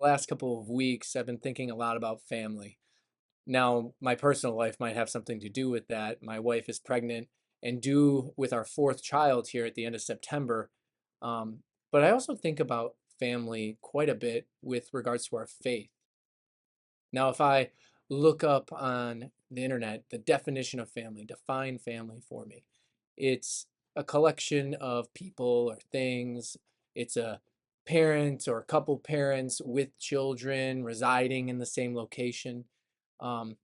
Last couple of weeks, I've been thinking a lot about family. Now, my personal life might have something to do with that. My wife is pregnant and due with our fourth child here at the end of September. Um, but I also think about family quite a bit with regards to our faith. Now, if I look up on the internet the definition of family, define family for me, it's a collection of people or things. It's a parent or a couple parents with children residing in the same location. Um,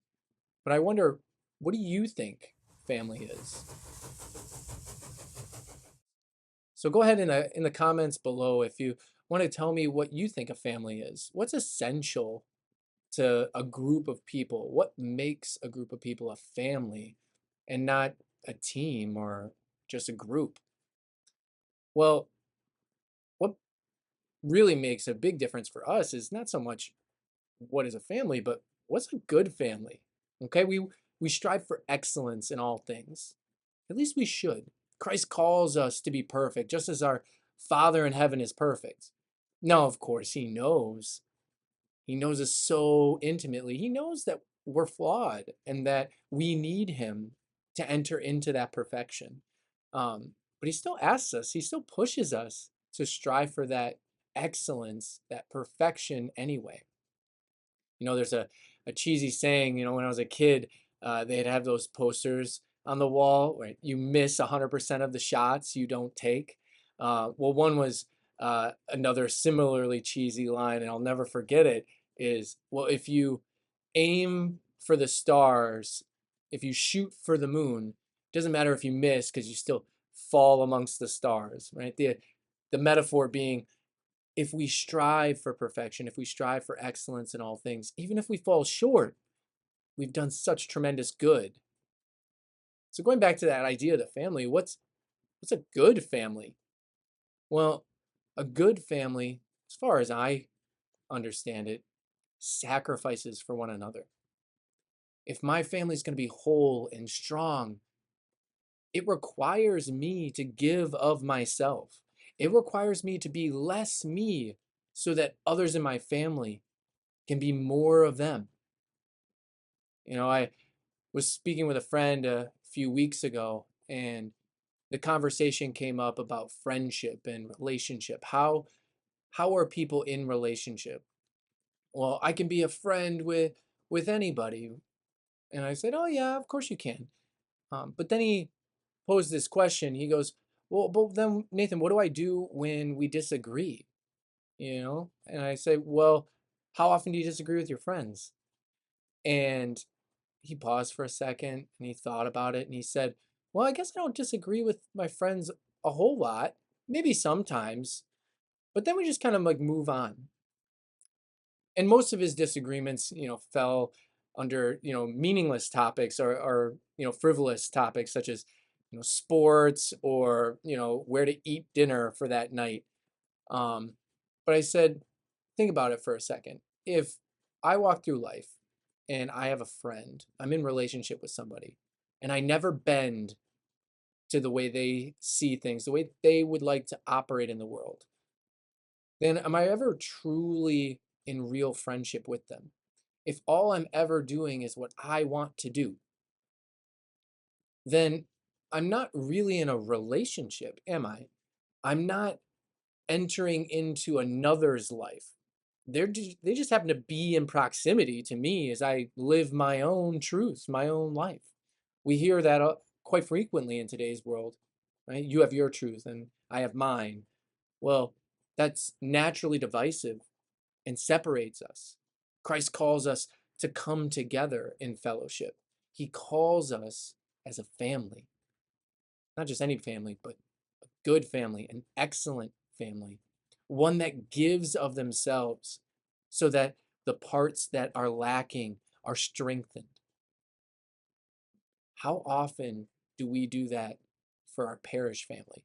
but I wonder, what do you think family is? So go ahead in the comments below if you want to tell me what you think a family is. What's essential to a group of people? What makes a group of people a family and not a team or just a group? Well, what really makes a big difference for us is not so much what is a family, but what's a good family? Okay, we strive for excellence in all things. At least we should. Christ calls us to be perfect, just as our Father in heaven is perfect. Now, of course, he knows. He knows us so intimately. He knows that we're flawed and that we need him to enter into that perfection. But he still asks us, he still pushes us to strive for that excellence, that perfection anyway. There's a cheesy saying, when I was a kid, they'd have those posters on the wall where you miss 100% of the shots you don't take. Well, one was another similarly cheesy line, and I'll never forget it, is, well, if you aim for the stars, if you shoot for the moon, it doesn't matter if you miss because you still fall amongst the stars, right? The metaphor being, if we strive for perfection, if we strive for excellence in all things, even if we fall short, we've done such tremendous good. So going back to that idea of the family, what's a good family? Well, a good family, as far as I understand it, sacrifices for one another. If my family's going to be whole and strong, it requires me to give of myself. It requires me to be less me so that others in my family can be more of them. I was speaking with a friend a few weeks ago, and the conversation came up about friendship and relationship. How are people in relationship? Well, I can be a friend with anybody. And I said, oh yeah, of course you can. But then he posed this question. He goes, well, but then Nathan, what do I do when we disagree? And I say, well, how often do you disagree with your friends? And he paused for a second and he thought about it and he said, well, I guess I don't disagree with my friends a whole lot, maybe sometimes, but then we just kind of like move on. And most of his disagreements, fell under, meaningless topics or frivolous topics such as, sports or, where to eat dinner for that night. Um, but I said, think about it for a second. If I walk through life and I have a friend, I'm in relationship with somebody, and I never bend to the way they see things, the way they would like to operate in the world, then am I ever truly in real friendship with them? If all I'm ever doing is what I want to do, then I'm not really in a relationship, am I? I'm not entering into another's life. They just happen to be in proximity to me as I live my own truth, my own life. We hear that quite frequently in today's world, right? You have your truth and I have mine. Well, that's naturally divisive and separates us. Christ calls us to come together in fellowship. He calls us as a family, not just any family, but a good family, an excellent family, one that gives of themselves so that the parts that are lacking are strengthened. How often do we do that for our parish family?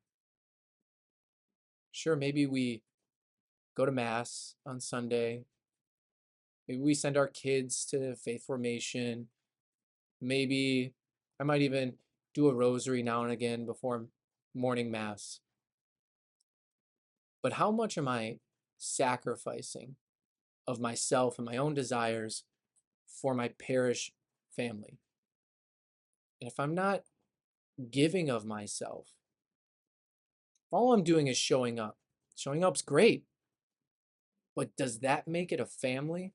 Sure, maybe we go to Mass on Sunday. Maybe we send our kids to faith formation. Maybe I might even do a rosary now and again before morning Mass. But how much am I sacrificing of myself and my own desires for my parish family. And if I'm not giving of myself, all I'm doing is showing up. Showing up's great, but does that make it a family?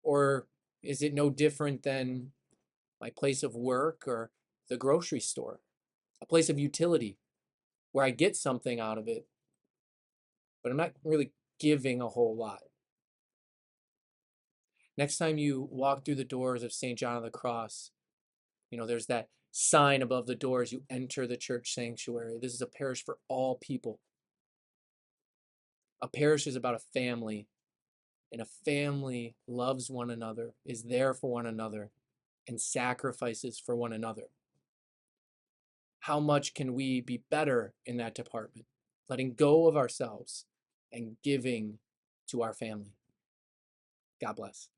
Or is it no different than my place of work or the grocery store, a place of utility where I get something out of it, but I'm not really giving a whole lot? Next time you walk through the doors of St. John of the Cross, there's that sign above the door as you enter the church sanctuary. This is a parish for all people. A parish is about a family, and a family loves one another, is there for one another, and sacrifices for one another. How much can we be better in that department? Letting go of ourselves and giving to our family. God bless.